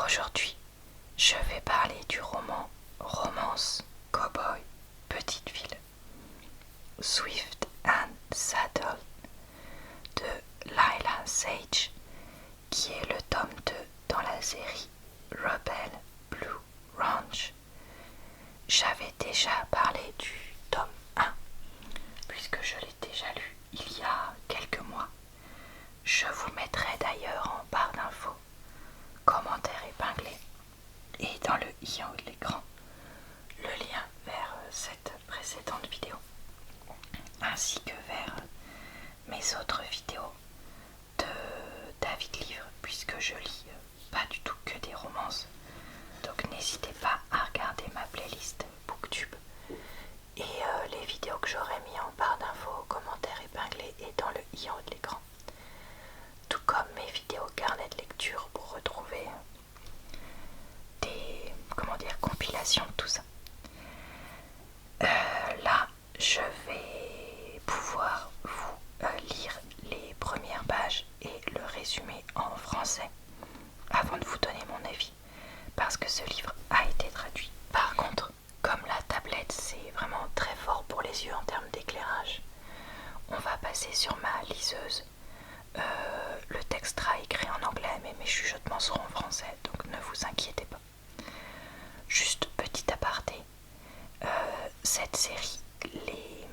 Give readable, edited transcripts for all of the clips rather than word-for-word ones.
Aujourd'hui, je vais parler du roman Romance Cowboy Petite Ville, Swift and Saddle de Lila Sage, qui est le tome 2 dans la série Rebel Blue Ranch. J'avais déjà parlé du tome 1, puisque je l'ai déjà lu il y a quelques mois. Je vous mettrai d'ailleurs en barre d'infos, commentaires épinglés, et dans le i en haut de l'écran, le lien vers cette précédente vidéo, ainsi que vers mes autres vidéos de David Livre, puisque je lis pas du tout que des romances. Donc n'hésitez pas à regarder ma playlist Booktube et les vidéos que j'aurai mis en barre d'infos, commentaires épinglés et dans le i en haut de l'écran. Tout comme mes vidéos carnet de lecture pour retrouver des compilations de tout ça. Là, je vais pouvoir vous lire les premières pages et le résumé en français avant de vous donner mon avis, parce que ce livre a été traduit. Par contre, comme la tablette c'est vraiment très fort pour les yeux en termes d'éclairage, on va passer sur ma liseuse. Le texte sera écrit en anglais, mais mes chuchotements seront en français, donc ne vous inquiétez pas. Juste petit aparté, cette série, les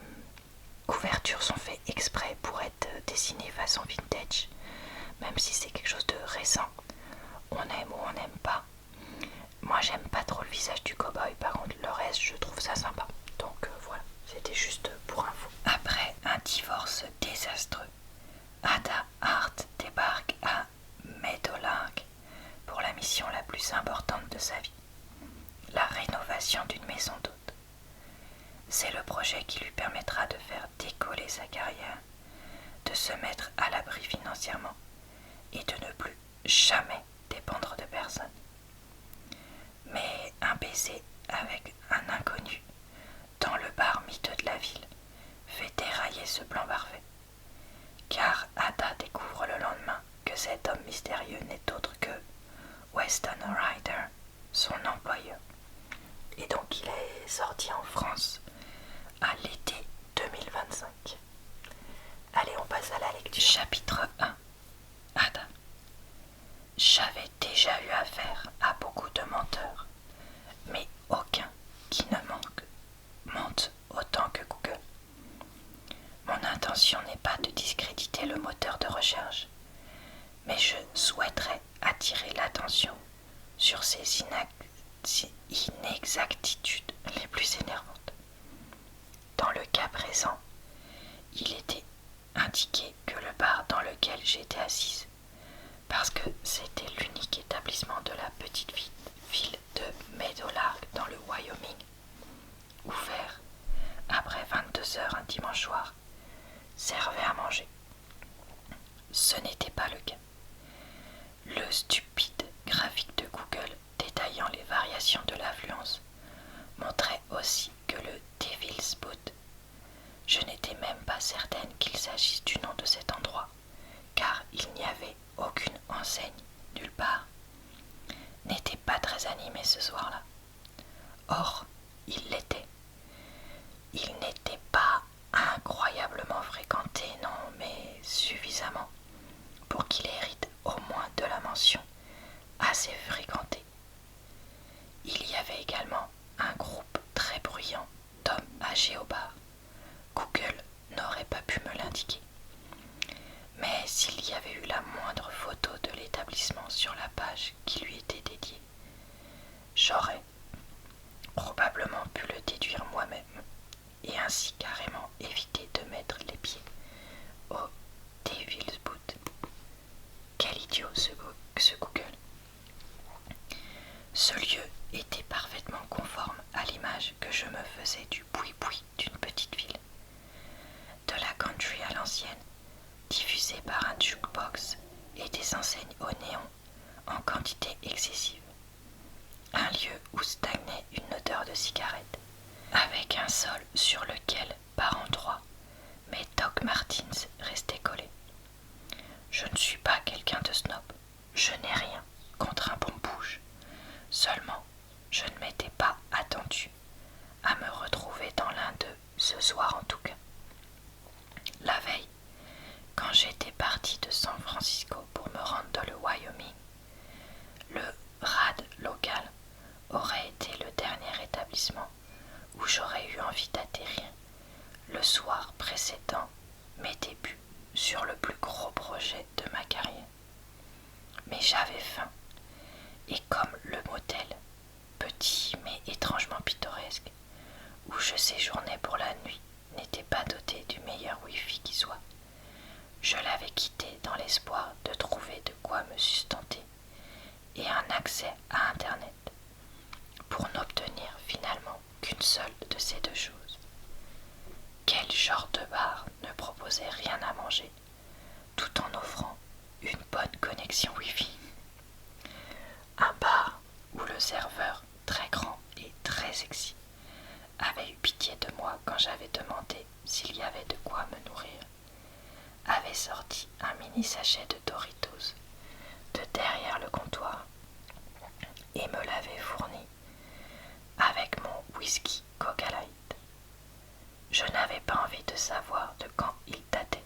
couvertures sont faites exprès pour être dessinées façon vintage, même si c'est quelque chose de récent. On aime ou on n'aime pas. Moi j'aime pas trop le visage du cow-boy, par contre le reste je trouve ça sympa. Donc voilà, c'était juste pour info. Après un divorce désastreux, Ada Hart débarque à Meadowlark pour la mission la plus importante de sa vie, la rénovation d'une maison d'hôte. C'est le projet qui lui permettra de faire décoller sa carrière, de se mettre à l'abri financièrement et de ne plus jamais dépendre de personne. Mais un baiser avec un inconnu dans le bar miteux de la ville fait dérailler ce plan parfait, car Ada découvre le lendemain que cet homme mystérieux n'est autre que Weston Ryder, son employeur. Et donc il est sorti en France à l'été 2025. Allez, on passe à la lecture. Chapitre 1. Ada. J'avais déjà eu affaire à beaucoup de menteurs, mais aucun qui ne mente autant que Google. Mon intention n'est pas de discréditer le moteur de recherche, mais je souhaiterais attirer l'attention sur ces inexactitudes les plus énervantes. Dans le cas présent, il était indiqué que le bar dans lequel j'étais assise, parce que c'était l'unique établissement de la petite ville de Meadowlark dans le Wyoming, ouvert après 22 heures un dimanche soir, servait à manger. Ce n'était pas le cas. Le stupide graphique de Google détaillant les variations de l'affluence montrait aussi que le Devil's Boot, je n'étais même pas certaine qu'il s'agisse du nom de cet endroit, car il n'y avait aucune enseigne nulle part, n'était pas très animé ce soir-là. Or, il l'était. Il n'était pas incroyablement fréquenté, non, mais suffisamment pour qu'il hérite au moins de la mention assez fréquenté. Il y avait également un groupe très bruyant d'hommes âgés au bar. Google n'aurait pas pu me l'indiquer. Mais s'il y avait eu la moindre photo de l'établissement sur la page qui lui était dédiée, j'aurais probablement pu le déduire moi-même et ainsi carrément éviter de mettre les pieds au Devil's Boot. précédant mes débuts sur le plus gros projet de ma carrière. Mais j'avais faim, et comme le motel, petit mais étrangement pittoresque, où je séjournais pour la nuit, n'était pas doté du meilleur wifi qui soit, je l'avais quitté dans l'espoir de trouver de quoi me sustenter et un accès à Internet, pour n'obtenir finalement qu'une seule de ces deux choses. Quel genre de bar ne proposait rien à manger, tout en offrant une bonne connexion Wi-Fi? Un bar où le serveur, très grand et très sexy, avait eu pitié de moi quand j'avais demandé s'il y avait de quoi me nourrir, avait sorti un mini sachet de Doritos de derrière le comptoir et me l'avait fourni avec mon whisky Coca Light. Je n'avais pas envie de savoir de quand il datait,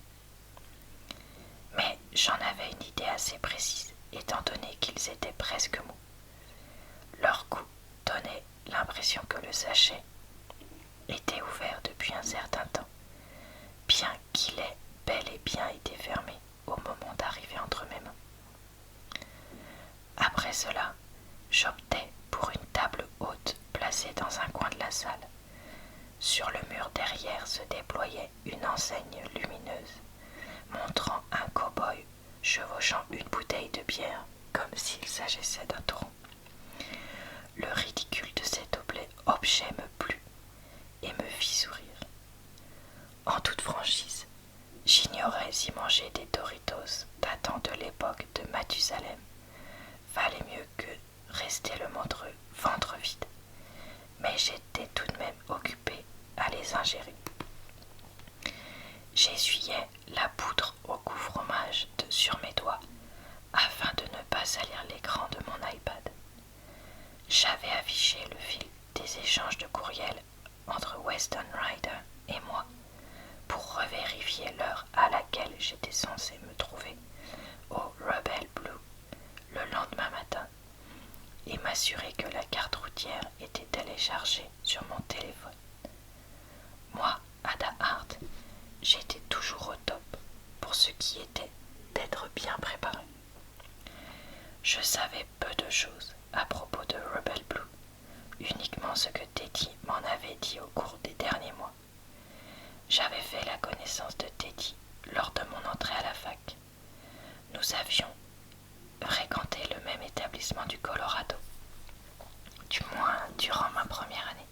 mais j'en avais une idée assez précise étant donné qu'ils étaient presque mous. Leur goût donnait l'impression que le sachet était ouvert depuis un certain temps, bien qu'il ait bel et bien été fermé au moment d'arriver entre mes mains. Après cela, j'optai pour une table haute placée dans un coin de la salle. Sur le mur derrière se déployait une enseigne lumineuse, montrant un cow-boy chevauchant une bouteille de bière comme s'il s'agissait d'un taureau. Le ridicule de cet objet me plut et me fit sourire. En toute franchise, j'ignorais si manger des Doritos datant de l'époque de Mathusalem valait mieux que rester le ventre vide, mais j'étais tout de même occupé à les ingérer. J'essuyais la poudre au goût fromage sur mes doigts afin de ne pas salir l'écran de mon iPad. J'avais affiché le fil des échanges de courriels entre Weston Rider et moi pour revérifier l'heure à laquelle j'étais censé me trouver au Rebel Blue le lendemain matin et m'assurer que la carte routière était téléchargée sur mon téléphone. Moi, Ada Hart, j'étais toujours au top pour ce qui était d'être bien préparé. Je savais peu de choses à propos de Rebel Blue, uniquement ce que Teddy m'en avait dit au cours des derniers mois. J'avais fait la connaissance de Teddy lors de mon entrée à la fac. Nous avions fréquenté le même établissement du Colorado, du moins durant ma première année.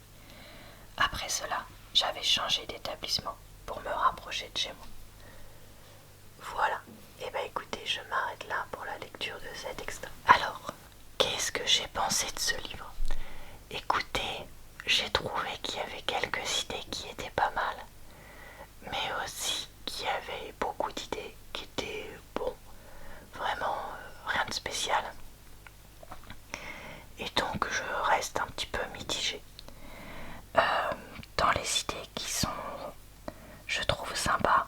Après cela, j'avais changé d'établissement pour me rapprocher de chez moi. Voilà, et écoutez, je m'arrête là pour la lecture de cet extrait. Alors, qu'est-ce que j'ai pensé de ce livre? Écoutez, j'ai trouvé qu'il y avait quelques idées qui étaient pas mal, mais aussi qu'il y avait beaucoup d'idées qui étaient, vraiment rien de spécial. Et donc je reste un petit peu mitigée. Dans les idées qui sont, je trouve sympas,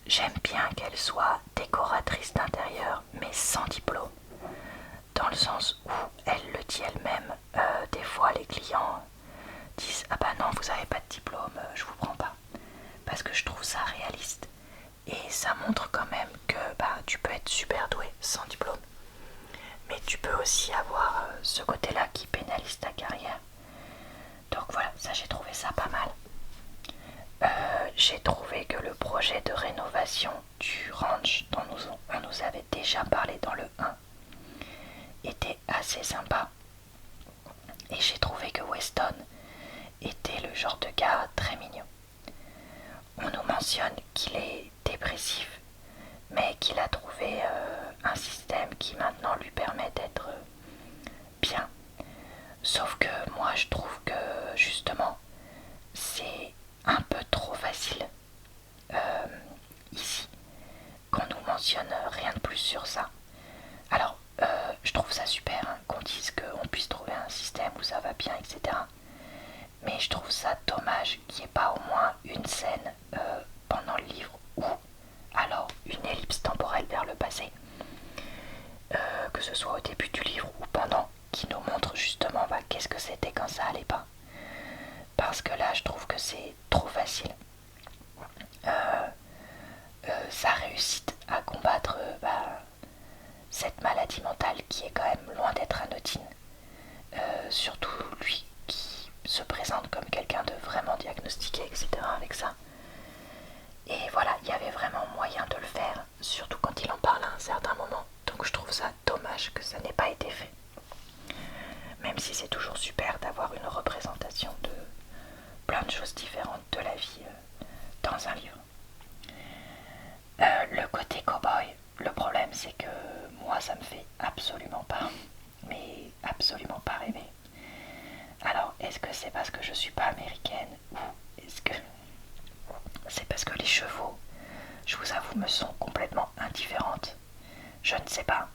j'aime bien qu'elle soit décoratrice d'intérieur mais sans diplôme, dans le sens où elle le dit elle-même. Des fois les clients disent ah bah non, vous avez pas de diplôme, je vous prends pas, parce que je trouve ça réaliste et ça montre quand même que tu peux être super doué sans diplôme, mais tu peux aussi avoir ce côté là qui pénalise ta carrière. Donc voilà, ça j'ai trouvé ça pas mal. J'ai trouvé que le projet de rénovation du ranch dont on nous avait déjà parlé dans le 1 était assez sympa. Et j'ai trouvé que Weston était le genre de gars très mignon. On nous mentionne qu'il est dépressif, mais qu'il a trouvé un système qui maintenant lui permet d'être bien. Sauf que moi je trouve que justement c'est un peu trop facile ici, qu'on nous mentionne rien de plus sur ça. Alors je trouve ça super qu'on dise qu'on puisse trouver un système où ça va bien, etc. Mais je trouve ça dommage qu'il n'y ait pas au moins une scène pendant le livre ou alors une ellipse temporelle vers le passé, que ce soit au début du livre ou pendant, qui nous montre justement qu'est-ce que c'était quand ça allait pas. Parce que là je trouve que c'est trop facile. sa réussite à combattre cette maladie mentale qui est quand même loin d'être anodine. Surtout lui qui se présente comme quelqu'un de vraiment diagnostiqué, etc. avec ça. Et voilà, il y avait vraiment moyen de le faire, surtout quand il en parle à un certain moment. Donc je trouve ça dommage que ça n'ait pas été fait. Même si c'est toujours super d'avoir une représentation de plein de choses différentes de la vie dans un livre. Le côté cow-boy, le problème c'est que moi ça me fait absolument pas, mais absolument pas rêver. Alors est-ce que c'est parce que je suis pas américaine ou est-ce que c'est parce que les chevaux, je vous avoue, me sont complètement indifférentes? Je ne sais pas,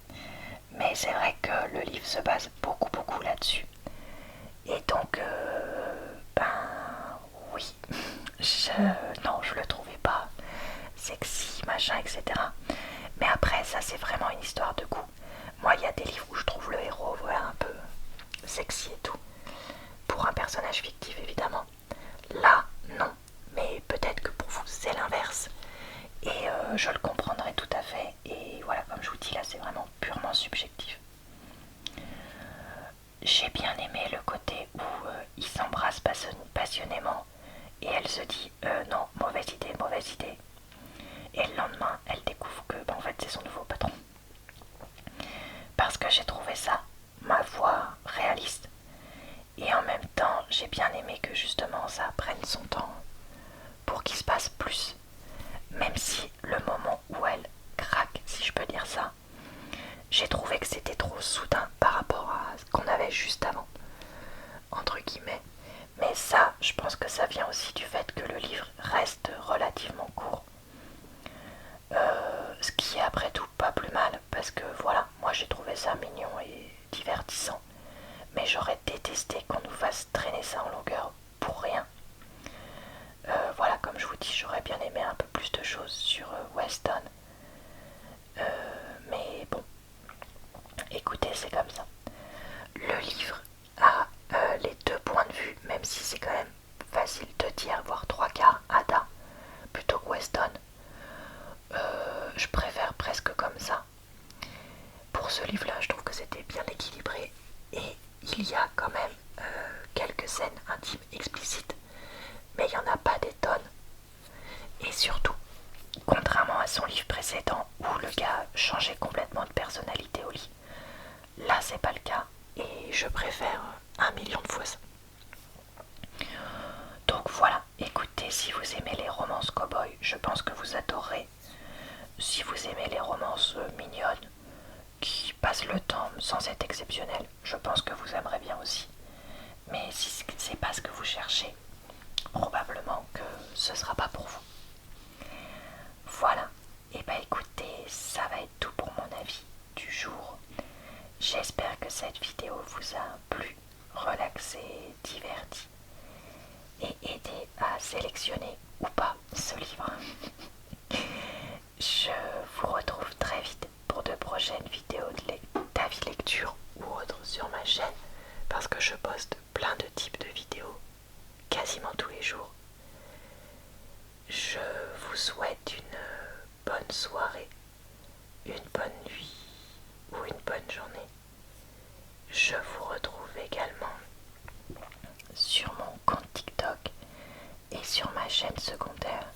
mais c'est vrai que le livre se base beaucoup là-dessus. Et donc, oui, non, je le trouvais pas sexy, machin, etc. Mais après, ça c'est vraiment une histoire de goût. Moi, il y a des livres où je trouve le héros un peu sexy et tout. Pour un personnage fictif, évidemment. Là, non. Mais peut-être que pour vous, c'est l'inverse. Et je le comprendrai tout à fait. Et voilà, comme je vous dis, là, c'est vraiment purement subjectif. J'ai bien aimé le côté où il s'embrasse passionnément et elle se dit non, mauvaise idée, mauvaise idée. Et le lendemain, elle découvre que en fait c'est son nouveau patron. Parce que j'ai trouvé ça, ma foi, réaliste. Et en même temps, j'ai bien aimé que justement ça prenne son temps pour qu'il se passe plus. Même si le moment où elle craque, si je peux dire ça, j'ai trouvé que c'était trop soudain par rapport à ce qu'on avait juste avant, entre guillemets. Mais ça, je pense que ça vient aussi du fait que le livre reste relativement court. Ce qui est après tout pas plus mal, parce que voilà, moi j'ai trouvé ça mignon et divertissant. Mais j'aurais détesté qu'on nous fasse traîner ça en longueur pour rien. Voilà, comme je vous dis, j'aurais bien aimé un peu plus de choses sur Weston. Mais bon, écoutez, c'est comme ça. Le livre a les deux points de vue, même si c'est quand même facile de dire, voire trois quarts Ada plutôt que Weston. Je préfère presque comme ça. Pour ce livre-là, je trouve que c'était bien équilibré et il y a quand même quelques scènes intimes explicites, mais il n'y en a pas des tonnes. Et surtout, contrairement à son livre précédent où le gars changeait complètement de personnalité au lit, là c'est pas le cas et je préfère 1 million de fois ça. Donc voilà, écoutez, si vous aimez les romances cow-boy, je pense que vous adorerez. Si vous aimez les romances mignonnes qui passent le temps sans être exceptionnelles, je pense que vous aimerez bien aussi. Mais si c'est pas ce que vous cherchez, probablement que ce sera pas pour vous. Voilà, et bah écoutez, ça va être tout pour mon avis du jour. J'espère que cette vidéo vous a plu, relaxé, diverti et aidé à sélectionner ou pas ce livre. Je vous retrouve très vite pour de prochaines vidéos d'avis lecture ou autres sur ma chaîne parce que je poste plein de types de vidéos quasiment tous les jours. Je vous souhaite une bonne soirée, une bonne nuit ou une bonne journée. Je vous retrouve également sur mon compte TikTok et sur ma chaîne secondaire